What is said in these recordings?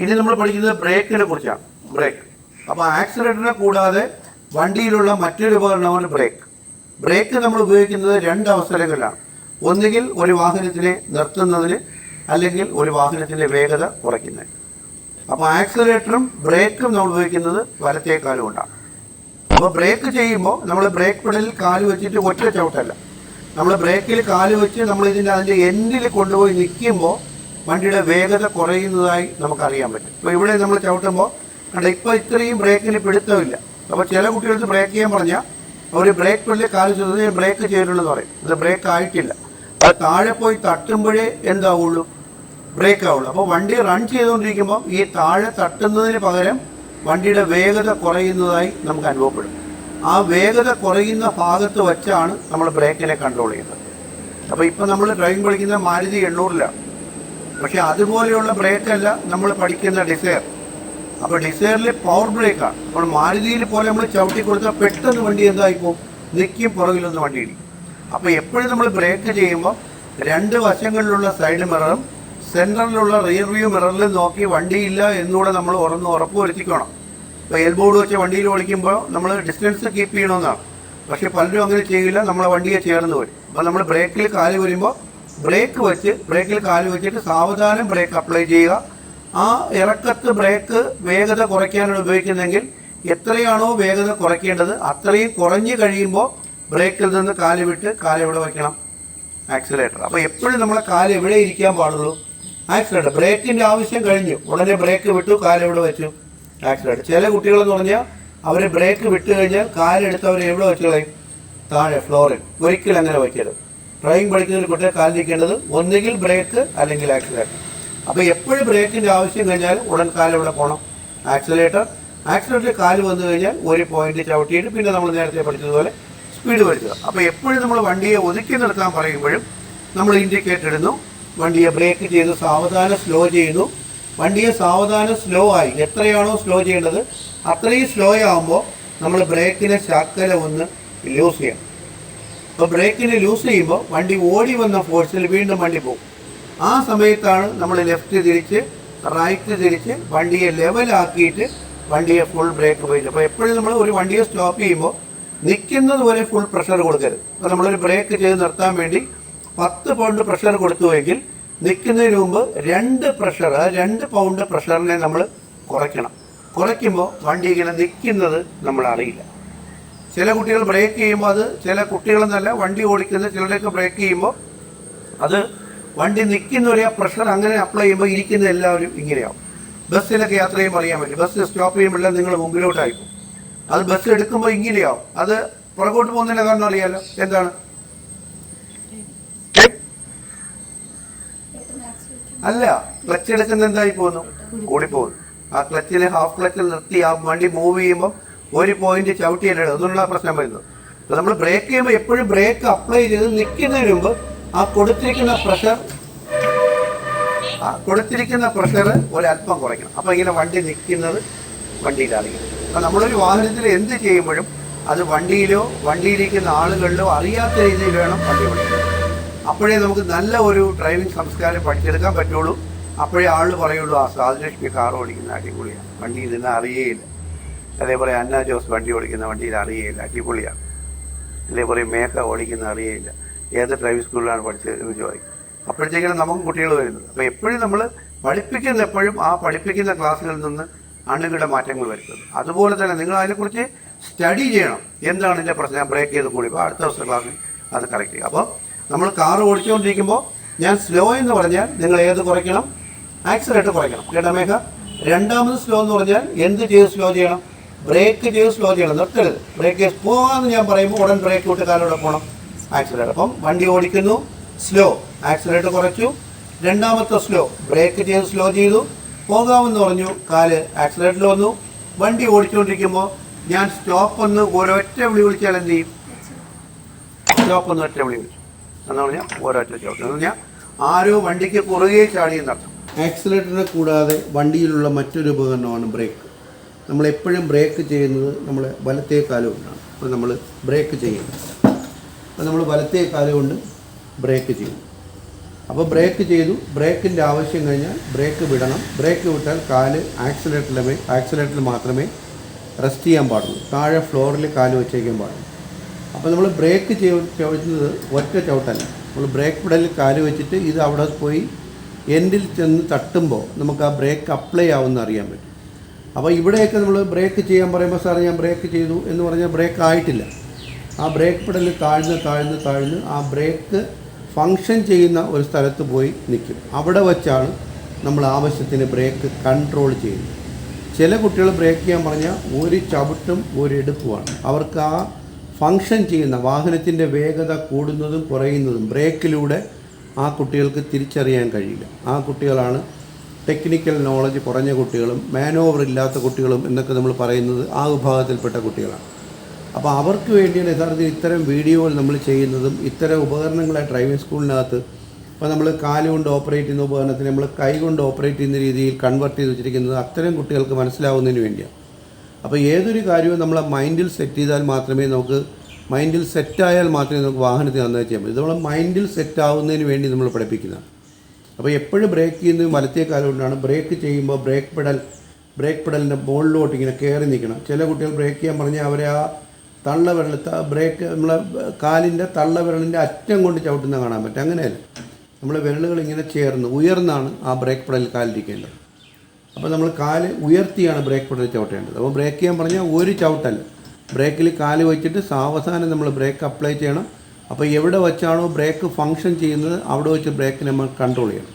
ഇനി നമ്മൾ പഠിക്കുന്നത് ബ്രേക്കിനെ കുറിച്ചാണ്. ബ്രേക്ക്. അപ്പോൾ ആക്സിലേറ്ററിനെ കൂടാതെ വണ്ടിയിലുള്ള മറ്റൊരു ഉപകരണമാണ് ബ്രേക്ക്. ബ്രേക്ക് നമ്മൾ ഉപയോഗിക്കുന്നത് 2 അവസരങ്ങളിലാണ്. ഒന്നുകിൽ ഒരു വാഹനത്തിനെ നിർത്തുന്നതിന്, അല്ലെങ്കിൽ ഒരു വാഹനത്തിൻ്റെ വേഗത കുറയ്ക്കുന്നതിന്. അപ്പോൾ ആക്സിലേറ്ററും ബ്രേക്കും നമ്മൾ ഉപയോഗിക്കുന്നത് വലത്തേ കാലം കൊണ്ടാണ്. അപ്പോൾ ബ്രേക്ക് ചെയ്യുമ്പോൾ നമ്മൾ ബ്രേക്ക് പെഡലിൽ കാല് വെച്ചിട്ട് ഒറ്റ ചവിട്ടല്ല, നമ്മൾ ബ്രേക്കിൽ കാല് വെച്ച് നമ്മൾ അതിൻ്റെ എൻഡിൽ കൊണ്ടുപോയി നിൽക്കുമ്പോൾ വണ്ടിയുടെ വേഗത കുറയുന്നതായി നമുക്കറിയാൻ പറ്റും. ഇപ്പോൾ ഇവിടെ നമ്മൾ ചവിട്ടുമ്പോൾ കണ്ട ഇപ്പോൾ ഇത്രയും ബ്രേക്കിന് പിടുത്തമില്ല. അപ്പോൾ ചില കുട്ടികൾക്ക് ബ്രേക്ക് ചെയ്യാൻ പറഞ്ഞാൽ അവർ ബ്രേക്ക് പെഡലിൽ കാല് ചെയ്തത് ബ്രേക്ക് ചെയ്തിട്ടുള്ളതെന്ന് പറയും. ഇത് ബ്രേക്ക് ആയിട്ടില്ല. അത് താഴെ പോയി തട്ടുമ്പോഴേ എന്താവുള്ളൂ, ബ്രേക്ക് ആവുള്ളൂ. അപ്പോൾ വണ്ടി റൺ ചെയ്തുകൊണ്ടിരിക്കുമ്പോൾ ഈ താഴെ തട്ടുന്നതിന് പകരം വണ്ടിയുടെ വേഗത കുറയുന്നതായി നമുക്ക് അനുഭവപ്പെടും. ആ വേഗത കുറയുന്ന ഭാഗത്ത് വെച്ചാണ് നമ്മൾ ബ്രേക്കിനെ കൺട്രോൾ ചെയ്യുന്നത്. അപ്പോൾ ഇപ്പോൾ നമ്മൾ ഡ്രൈവിംഗ് പഠിക്കുന്ന മാരുതി 800-ലാണ്. പക്ഷേ അതുപോലെയുള്ള ബ്രേക്കല്ല നമ്മൾ പഠിക്കുന്ന ഡിസയർ. അപ്പോൾ ഡിസയറിൽ പവർ ബ്രേക്കാണ്. അപ്പോൾ മാരുതിയിൽ പോലെ നമ്മൾ ചവിട്ടി കൊടുത്താൽ പെട്ടെന്ന് വണ്ടി എന്തായിപ്പോൾ നിൽക്കും, പുറകിലൊന്ന് വണ്ടി ഇടിക്കും. അപ്പോൾ എപ്പോഴും നമ്മൾ ബ്രേക്ക് ചെയ്യുമ്പോൾ 2 വശങ്ങളിലുള്ള സൈഡ് മിററും സെൻറ്ററിലുള്ള റിയർ വ്യൂ മിററിൽ നോക്കി വണ്ടിയില്ല എന്നുകൂടെ നമ്മൾ ഉറപ്പ് വരുത്തിക്കണം. ഇപ്പോൾ എൽബോർഡ് വെച്ച് വണ്ടിയിൽ ഓടിക്കുമ്പോൾ നമ്മൾ ഡിസ്റ്റൻസ് കീപ്പ് ചെയ്യണമെന്നാണ്. പക്ഷേ പലരും അങ്ങനെ ചെയ്യില്ല, നമ്മളെ വണ്ടിയെ ചേർന്ന് വരും. അപ്പോൾ നമ്മൾ ബ്രേക്കിൽ കാല് വരുമ്പോൾ ബ്രേക്കിൽ കാല് വെച്ചിട്ട് സാവധാനം ബ്രേക്ക് അപ്ലൈ ചെയ്യുക. ആ ഇറക്കത്ത് ബ്രേക്ക് വേഗത കുറയ്ക്കാനാണ് ഉപയോഗിക്കുന്നതെങ്കിൽ എത്രയാണോ വേഗത കുറയ്ക്കേണ്ടത് അത്രയും കുറഞ്ഞ് കഴിയുമ്പോൾ ബ്രേക്കിൽ നിന്ന് കാല് വിട്ട് കാല് എവിടെ വയ്ക്കണം, ആക്സിലേറ്റർ. അപ്പോൾ എപ്പോഴും നമ്മളെ കാല് എവിടെ ഇരിക്കാൻ പാടുള്ളൂ, ആക്സിലേറ്റർ. ബ്രേക്കിൻ്റെ ആവശ്യം കഴിഞ്ഞു, ഉടനെ ബ്രേക്ക് വിട്ടു, കാല് എവിടെ വെച്ചു, ആക്സിലേറ്റർ. ചില കുട്ടികളെന്ന് പറഞ്ഞാൽ അവർ ബ്രേക്ക് വിട്ട് കഴിഞ്ഞാൽ കാലെടുത്ത് അവർ എവിടെ വെച്ച് കളയും, താഴെ ഫ്ലോറിൽ. ഒരിക്കലും അങ്ങനെ വയ്ക്കരുത്. ഡ്രൈവിംഗ് പഠിക്കുന്ന ഒരു കുട്ടിയെ കാലിരിക്കേണ്ടത് ഒന്നുകിൽ ബ്രേക്ക് അല്ലെങ്കിൽ ആക്സിലേറ്റർ. അപ്പോൾ എപ്പോഴും ബ്രേക്കിൻ്റെ ആവശ്യം കഴിഞ്ഞാൽ ഉടൻ കാലെവിടെ പോകണം, ആക്സിലേറ്റർ. ആക്സിലേറ്ററിൽ കാല് വന്നു കഴിഞ്ഞാൽ ഒരു പോയിന്റ് ചവിട്ടിയിട്ട് പിന്നെ നമ്മൾ നേരത്തെ പഠിച്ചതുപോലെ സ്പീഡ് വരുത്തുക. അപ്പോൾ എപ്പോഴും നമ്മൾ വണ്ടിയെ ഒതുക്കി നിർത്താൻ പറയുമ്പോഴും നമ്മൾ ഇൻഡിക്കേറ്റർ ഇടുന്നു, വണ്ടിയെ ബ്രേക്ക് ചെയ്ത് സാവധാനം സ്ലോ ചെയ്യുന്നു. വണ്ടിയെ സാവധാനം സ്ലോ ആയി എത്രയാണോ സ്ലോ ചെയ്യേണ്ടത് അത്രയും സ്ലോ ആകുമ്പോൾ നമ്മൾ ബ്രേക്കിനെ ശാക്കല ഒന്ന് ലൂസ് ചെയ്യണം. അപ്പോൾ ബ്രേക്കിനെ ലൂസ് ചെയ്യുമ്പോൾ വണ്ടി ഓടി വന്ന ഫോഴ്സിൽ വീണ്ടും വണ്ടി പോകും. ആ സമയത്താണ് നമ്മൾ ലെഫ്റ്റ് തിരിച്ച് റൈറ്റ് തിരിച്ച് വണ്ടിയെ ലെവലാക്കിയിട്ട് വണ്ടിയെ ഫുൾ ബ്രേക്ക് പോയിട്ട്. അപ്പോൾ എപ്പോഴും നമ്മൾ ഒരു വണ്ടിയെ സ്റ്റോപ്പ് ചെയ്യുമ്പോൾ നിൽക്കുന്നത് വരെ ഫുൾ പ്രഷർ കൊടുക്കരുത്. അപ്പോൾ നമ്മളൊരു ബ്രേക്ക് ചെയ്ത് നിർത്താൻ വേണ്ടി 10 പൗണ്ട് പ്രഷർ കൊടുത്തുവെങ്കിൽ നിൽക്കുന്നതിന് മുമ്പ് 2 പൗണ്ട് പ്രഷറിനെ നമ്മൾ കുറയ്ക്കണം. കുറയ്ക്കുമ്പോൾ വണ്ടി ഇങ്ങനെ നിൽക്കുന്നത് നമ്മൾ അറിയില്ല. ചില കുട്ടികൾ ബ്രേക്ക് ചെയ്യുമ്പോൾ അത് ചില കുട്ടികളെന്നല്ല വണ്ടി ഓടിക്കുന്ന ചിലരൊക്കെ ബ്രേക്ക് ചെയ്യുമ്പോൾ അത് വണ്ടി നിൽക്കുന്നവരെ ആ പ്രഷർ അങ്ങനെ അപ്ലൈ ചെയ്യുമ്പോൾ ഇരിക്കുന്ന എല്ലാവരും ഇങ്ങനെയാവും. ബസ്സിലൊക്കെ യാത്ര ചെയ്യുമ്പോൾ അറിയാൻ പറ്റും. ബസ് സ്റ്റോപ്പ് ചെയ്യുമ്പോഴെല്ലാം നിങ്ങൾ മുമ്പിലോട്ടായിരിക്കും. അത് ബസ് എടുക്കുമ്പോൾ ഇങ്ങനെയാവും. അത് പുറകോട്ട് പോകുന്നതിൻ്റെ കാരണം അറിയാലോ, എന്താണ്? അല്ല, ക്ലച്ച് എടുക്കുന്ന എന്തായി പോകുന്നു, ഓടിപ്പോകുന്നു. ആ ക്ലച്ചിനെ ഹാഫ് ക്ലച്ചിൽ നിർത്തി ആ വണ്ടി മൂവ് ചെയ്യുമ്പോൾ ഒരു പോയിന്റ് ചവിട്ടിയില്ല, അതിനുള്ള പ്രശ്നം വരുന്നത്. അപ്പോൾ നമ്മൾ ബ്രേക്ക് ചെയ്യുമ്പോൾ എപ്പോഴും ബ്രേക്ക് അപ്ലൈ ചെയ്ത് നിൽക്കുന്നതിന് മുമ്പ് ആ കൊടുത്തിരിക്കുന്ന പ്രഷർ ഒരല്പം കുറയ്ക്കണം. അപ്പോൾ ഇങ്ങനെ വണ്ടി നിൽക്കുന്നത് വണ്ടിയിൽ അറിയണം. അപ്പോൾ നമ്മളൊരു വാഹനത്തിൽ എന്ത് ചെയ്യുമ്പോഴും അത് വണ്ടിയിലോ വണ്ടിയിലിരിക്കുന്ന ആളുകളിലോ അറിയാത്ത രീതിയിൽ വേണം വണ്ടി ഓടിക്കാൻ. അപ്പോഴേ നമുക്ക് നല്ല ഒരു ഡ്രൈവിംഗ് സംസ്കാരം പഠിച്ചെടുക്കാൻ പറ്റുള്ളൂ. അപ്പോഴേ ആൾ പറയുള്ളൂ, ആ സാധുലക്ഷ്മി കാർ ഓടിക്കുന്ന അടിപൊളിയാണ്, വണ്ടിയിൽ നിന്ന് അറിയേയില്ല. അതേപോലെ അന്ന ജോസ് വണ്ടി ഓടിക്കുന്ന വണ്ടിയിൽ അറിയേയില്ല, അടിപൊളിയാണ്. അതേപോലെ മേഘ ഓടിക്കുന്ന അറിയേയില്ല, ഏത് ഡ്രൈവിംഗ് സ്കൂളിലാണ് പഠിച്ചത് എന്ന് ചോദിക്കും. അപ്പോഴത്തേക്കാണ് നമുക്ക് കുട്ടികൾ വരുന്നത്. അപ്പോൾ എപ്പോഴും നമ്മൾ എപ്പോഴും ആ പഠിപ്പിക്കുന്ന ക്ലാസ്സുകളിൽ നിന്ന് അണുകിട മാറ്റങ്ങൾ വരുത്തുന്നത്. അതുപോലെ തന്നെ നിങ്ങൾ അതിനെക്കുറിച്ച് സ്റ്റഡി ചെയ്യണം. എന്താണ് ഇതിൻ്റെ പ്രശ്നം, ബ്രേക്ക് ചെയ്ത് കൂടി. അപ്പോൾ അടുത്ത ദിവസത്തെ ക്ലാസ്സിൽ അത് കറക്റ്റ് ചെയ്യുക. അപ്പോൾ നമ്മൾ കാർ ഓടിച്ചുകൊണ്ടിരിക്കുമ്പോൾ ഞാൻ സ്ലോ എന്ന് പറഞ്ഞാൽ നിങ്ങൾ ഏത് കുറയ്ക്കണം, ആക്സിലേറ്റർ കുറയ്ക്കണം. കേട്ടോ മേഘ? രണ്ടാമത് സ്ലോ എന്ന് പറഞ്ഞാൽ എന്ത് ചെയ്ത് സ്ലോ ചെയ്യണം, ബ്രേക്ക് ചെയ്ത് സ്ലോ ചെയ്യണം, നിർത്തരുത്. ബ്രേക്ക് പോകാമെന്ന് ഞാൻ പറയുമ്പോൾ ഉടൻ ബ്രേക്ക് വിട്ട് കാലോടെ പോകണം, ആക്സിലേറ്റർ. അപ്പം വണ്ടി ഓടിക്കുന്നു, സ്ലോ, ആക്സിലേറ്റർ കുറച്ചു. രണ്ടാമത്തെ സ്ലോ, ബ്രേക്ക് ചെയ്ത് സ്ലോ ചെയ്തു, പോകാമെന്ന് പറഞ്ഞു, കാല് ആക്സിലേറ്ററിൽ വന്നു. വണ്ടി ഓടിച്ചുകൊണ്ടിരിക്കുമ്പോൾ ഞാൻ സ്റ്റോപ്പ് ഒന്ന് ഒരൊറ്റ വിളി വിളിച്ചാൽ എന്ത് ചെയ്യും, സ്റ്റോപ്പ് ഒന്ന് ഒറ്റ വിളി വിളിച്ചു എന്ന് പറഞ്ഞാൽ ഒരൊറ്റ സ്റ്റോപ്പ് എന്ന് പറഞ്ഞാൽ ആരോ വണ്ടിക്ക് കുറുകെ ചാടിയെന്നർത്ഥം. ആക്സിലേറ്ററിനെ കൂടാതെ വണ്ടിയിലുള്ള മറ്റൊരു ഉപകരണമാണ് ബ്രേക്ക്. നമ്മളെപ്പോഴും ബ്രേക്ക് ചെയ്യുന്നത് നമ്മൾ വലത്തേ കാലം കൊണ്ടാണ്. അപ്പോൾ നമ്മൾ ബ്രേക്ക് ചെയ്യുന്നത്, അപ്പോൾ നമ്മൾ വലത്തേ കാലം കൊണ്ട് ബ്രേക്ക് ചെയ്യും. അപ്പോൾ ബ്രേക്ക് ചെയ്തു, ബ്രേക്കിൻ്റെ ആവശ്യം കഴിഞ്ഞാൽ ബ്രേക്ക് വിടണം. ബ്രേക്ക് വിട്ടാൽ കാല് ആക്സിലേറ്ററിൽ മാത്രമേ റെസ്റ്റ് ചെയ്യാൻ പാടുള്ളൂ, താഴെ ഫ്ലോറിൽ കാല് വെച്ചേക്കാൻ പാടുള്ളൂ. അപ്പോൾ നമ്മൾ ബ്രേക്ക് ചവിട്ടുന്നത് ഒറ്റ ചവിട്ടല്ല. നമ്മൾ ബ്രേക്ക് പെഡലിൽ കാല് വെച്ചിട്ട് ഇത് അവിടെ പോയി എൻഡിൽ ചെന്ന് തട്ടുമ്പോൾ നമുക്ക് ആ ബ്രേക്ക് അപ്ലൈ ആവുമെന്ന് അറിയാൻ പറ്റും. അപ്പോൾ ഇവിടെയൊക്കെ നമ്മൾ ബ്രേക്ക് ചെയ്യാൻ പറയുമ്പോൾ സാർ ഞാൻ ബ്രേക്ക് ചെയ്തു എന്ന് പറഞ്ഞാൽ ബ്രേക്ക് ആയിട്ടില്ല. ആ ബ്രേക്ക് പെഡലിൽ താഴ്ന്ന് ആ ബ്രേക്ക് ഫങ്ഷൻ ചെയ്യുന്ന ഒരു സ്ഥലത്ത് പോയി നിൽക്കും. അവിടെ വച്ചാണ് നമ്മൾ ആവശ്യത്തിന് ബ്രേക്ക് കൺട്രോൾ ചെയ്യുന്നത്. ചില കുട്ടികൾ ബ്രേക്ക് ചെയ്യാൻ പറഞ്ഞാൽ ഒരു ചവിട്ടും ഒരു എടുപ്പുമാണ്. അവർക്ക് ആ ഫങ്ഷൻ ചെയ്യുന്ന വാഹനത്തിൻ്റെ വേഗത കൂടുന്നതും കുറയുന്നതും ബ്രേക്കിലൂടെ ആ കുട്ടികൾക്ക് തിരിച്ചറിയാൻ കഴിയില്ല. ആ കുട്ടികളാണ് ടെക്നിക്കൽ നോളജ് കുറഞ്ഞ കുട്ടികളും മാനോവർ ഇല്ലാത്ത കുട്ടികളും എന്നൊക്കെ നമ്മൾ പറയുന്നത് ആ വിഭാഗത്തിൽപ്പെട്ട കുട്ടികളാണ്. അപ്പോൾ അവർക്ക് വേണ്ടിയാണ് യഥാർത്ഥത്തിൽ ഇത്തരം വീഡിയോകൾ നമ്മൾ ചെയ്യുന്നതും ഇത്തരം ഉപകരണങ്ങളെ ഡ്രൈവിംഗ് സ്കൂളിനകത്ത് ഇപ്പോൾ നമ്മൾ കാലുകൊണ്ട് ഓപ്പറേറ്റ് ചെയ്യുന്ന ഉപകരണത്തിന് നമ്മൾ കൈ കൊണ്ട് ഓപ്പറേറ്റ് ചെയ്യുന്ന രീതിയിൽ കൺവെർട്ട് ചെയ്ത് വെച്ചിരിക്കുന്നത് അത്തരം കുട്ടികൾക്ക് മനസ്സിലാവുന്നതിന് വേണ്ടിയാണ്. അപ്പോൾ ഏതൊരു കാര്യവും നമ്മളെ മൈൻഡിൽ സെറ്റ് ചെയ്താൽ മാത്രമേ നമുക്ക് സെറ്റായാൽ മാത്രമേ നമുക്ക് വാഹനത്തിൽ നന്നായി ചെയ്യാൻ പറ്റൂ. ഇത് നമ്മൾ മൈൻഡിൽ സെറ്റ് ആവുന്നതിന് വേണ്ടി നമ്മൾ പഠിപ്പിക്കുന്നതാണ്. അപ്പോൾ എപ്പോഴും ബ്രേക്ക് ചെയ്യുന്നത് വലത്തേ കാലം കൊണ്ടാണ്. ബ്രേക്ക് ചെയ്യുമ്പോൾ ബ്രേക്ക് പെഡലിൻ്റെ മുകളിലോട്ട് ഇങ്ങനെ കയറി നിൽക്കണം. ചില കുട്ടികൾ ബ്രേക്ക് ചെയ്യാൻ പറഞ്ഞാൽ അവരെ ആ ബ്രേക്ക് നമ്മളെ കാലിൻ്റെ തള്ളവിരലിൻ്റെ അറ്റം കൊണ്ട് ചവിട്ടുന്ന കാണാൻ പറ്റും. അങ്ങനെയല്ല, നമ്മൾ വിരലുകൾ ഇങ്ങനെ ചേർന്ന് ഉയർന്നാണ് ആ ബ്രേക്ക് പെഡലിൽ കാലിരിക്കേണ്ടത്. അപ്പോൾ നമ്മൾ കാല് ഉയർത്തിയാണ് ബ്രേക്ക് പെഡൽ ചവിട്ടേണ്ടത്. അപ്പോൾ ബ്രേക്ക് ചെയ്യാൻ പറഞ്ഞാൽ ഒരു ചവിട്ടല്ല, ബ്രേക്കിൽ കാല് വെച്ചിട്ട് സാവധാനം നമ്മൾ ബ്രേക്ക് അപ്ലൈ ചെയ്യണം. അപ്പോൾ എവിടെ വെച്ചാണോ ബ്രേക്ക് ഫങ്ഷൻ ചെയ്യുന്നത് അവിടെ വെച്ച് ബ്രേക്ക് നമ്മൾ കൺട്രോൾ ചെയ്യണം.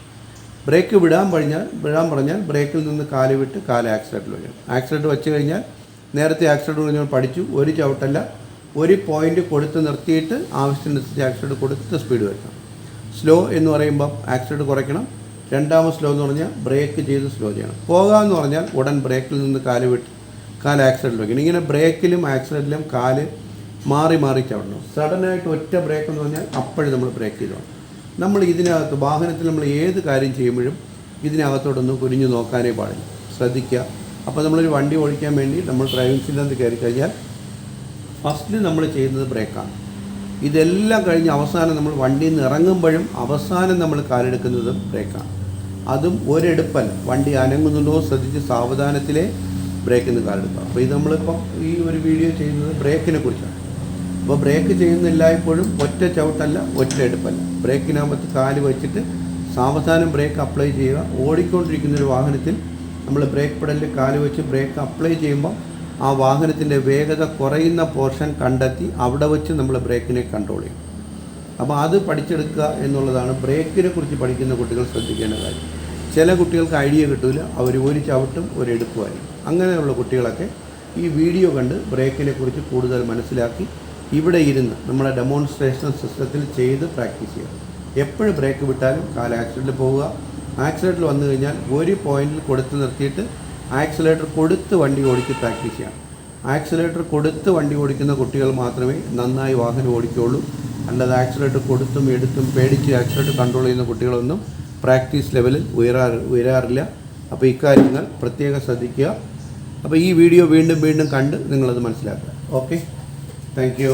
ബ്രേക്ക് വിടാൻ പറഞ്ഞാൽ ബ്രേക്കിൽ നിന്ന് കാല് വിട്ട് കാല് ആക്സിലേറ്ററിൽ വയ്ക്കണം. ആക്സിലേറ്റർ വെച്ച് കഴിഞ്ഞാൽ നേരത്തെ ആക്സിലേറ്റർ നമ്മൾ പഠിച്ചു, ഒരു ചവിട്ടല്ല, ഒരു പോയിൻ്റ് കൊടുത്ത് നിർത്തിയിട്ട് ആവശ്യത്തിനനുസരിച്ച് ആക്സിലേറ്റർ കൊടുത്ത് സ്പീഡ് വരുത്തണം. സ്ലോ എന്ന് പറയുമ്പോൾ ആക്സിലേറ്റർ കുറയ്ക്കണം. രണ്ടാമത് സ്ലോ എന്ന് പറഞ്ഞാൽ ബ്രേക്ക് ചെയ്ത് സ്ലോ ചെയ്യണം. പോകാമെന്ന് പറഞ്ഞാൽ ഉടൻ ബ്രേക്കിൽ നിന്ന് കാല് വിട്ട് കാല് ആക്സിലേറ്ററിൽ വയ്ക്കണം. ഇങ്ങനെ ബ്രേക്കിലും ആക്സിലേറ്ററിലും കാല് മാറി ചവിടണം. സഡനായിട്ട് ഒറ്റ ബ്രേക്ക് എന്ന് പറഞ്ഞാൽ അപ്പോഴും നമ്മൾ ബ്രേക്ക് ചെയ്തോണം. നമ്മൾ ഇതിനകത്ത് വാഹനത്തിൽ നമ്മൾ ഏത് കാര്യം ചെയ്യുമ്പോഴും ഇതിനകത്തോടൊന്നും കുനിഞ്ഞു നോക്കാനേ പാടില്ല, ശ്രദ്ധിക്കുക. അപ്പോൾ നമ്മളൊരു വണ്ടി ഓടിക്കാൻ വേണ്ടി നമ്മൾ ഡ്രൈവിംഗ് സീറ്റിനകത്ത് കയറി കഴിഞ്ഞാൽ ഫസ്റ്റിൽ നമ്മൾ ചെയ്യുന്നത് ബ്രേക്കാണ്. ഇതെല്ലാം കഴിഞ്ഞ് അവസാനം നമ്മൾ വണ്ടിയിൽ നിന്ന് ഇറങ്ങുമ്പോഴും അവസാനം നമ്മൾ കാലെടുക്കുന്നതും ബ്രേക്കാണ്. അതും ഒരെടുപ്പല്ല, വണ്ടി അനങ്ങുന്നുണ്ടോ ശ്രദ്ധിച്ച് സാവധാനത്തിലേ ബ്രേക്കിൽ നിന്ന് കാലെടുക്കുക. അപ്പോൾ ഇത് നമ്മളിപ്പോൾ ഈ ഒരു വീഡിയോ ചെയ്യുന്നത് ബ്രേക്കിനെ കുറിച്ചാണ്. അപ്പോൾ ബ്രേക്ക് ചെയ്യുന്ന എല്ലായ്പ്പോഴും ഒറ്റ ചവിട്ടല്ല, ഒറ്റ എടുപ്പല്ല. ബ്രേക്കിനകത്ത് കാല് വെച്ചിട്ട് സാവധാനം ബ്രേക്ക് അപ്ലൈ ചെയ്യുക. ഓടിക്കൊണ്ടിരിക്കുന്നൊരു വാഹനത്തിൽ നമ്മൾ ബ്രേക്ക് പെഡലിൽ കാല് വെച്ച് ബ്രേക്ക് അപ്ലൈ ചെയ്യുമ്പോൾ ആ വാഹനത്തിൻ്റെ വേഗത കുറയുന്ന പോർഷൻ കണ്ടെത്തി അവിടെ വെച്ച് നമ്മൾ ബ്രേക്കിനെ കൺട്രോൾ ചെയ്യും. അപ്പോൾ അത് പഠിച്ചെടുക്കുക എന്നുള്ളതാണ് ബ്രേക്കിനെ കുറിച്ച് പഠിക്കുന്ന കുട്ടികൾ ശ്രദ്ധിക്കേണ്ട കാര്യം. ചില കുട്ടികൾക്ക് ഐഡിയ കിട്ടില്ല, അവർ ഒരു ചവിട്ടും ഒരു എടുക്കുമായിരിക്കും. അങ്ങനെയുള്ള കുട്ടികളൊക്കെ ഈ വീഡിയോ കണ്ട് ബ്രേക്കിനെ കുറിച്ച് കൂടുതൽ മനസ്സിലാക്കി ഇവിടെ ഇരുന്ന് നമ്മുടെ ഡെമോൺസ്ട്രേഷൻ സിസ്റ്റത്തിൽ ചെയ്ത് പ്രാക്ടീസ് ചെയ്യുക. എപ്പോഴും ബ്രേക്ക് വിട്ടാലും കാല് ആക്സിലേറ്ററിൽ പോവുക. ആക്സിലേറ്ററിൽ വന്നു കഴിഞ്ഞാൽ ഒരു പോയിന്റിൽ കൊടുത്ത് നിർത്തിയിട്ട് ആക്സിലേറ്റർ കൊടുത്ത് വണ്ടി ഓടിച്ച് പ്രാക്ടീസ് ചെയ്യണം. ആക്സിലേറ്റർ കൊടുത്ത് വണ്ടി ഓടിക്കുന്ന കുട്ടികൾ മാത്രമേ നന്നായി വാഹനം ഓടിക്കുകയുള്ളൂ. അല്ലാതെ ആക്സിലേറ്റർ കൊടുത്തും എടുത്തും പേടിച്ച് ആക്സിലേറ്റർ കൺട്രോൾ ചെയ്യുന്ന കുട്ടികളൊന്നും പ്രാക്ടീസ് ലെവലിൽ ഉയരാറില്ല. അപ്പോൾ ഇക്കാര്യങ്ങൾ പ്രത്യേകം ശ്രദ്ധിക്കുക. അപ്പോൾ ഈ വീഡിയോ വീണ്ടും കണ്ട് നിങ്ങളത് മനസ്സിലാക്കുക. Okay, thank you.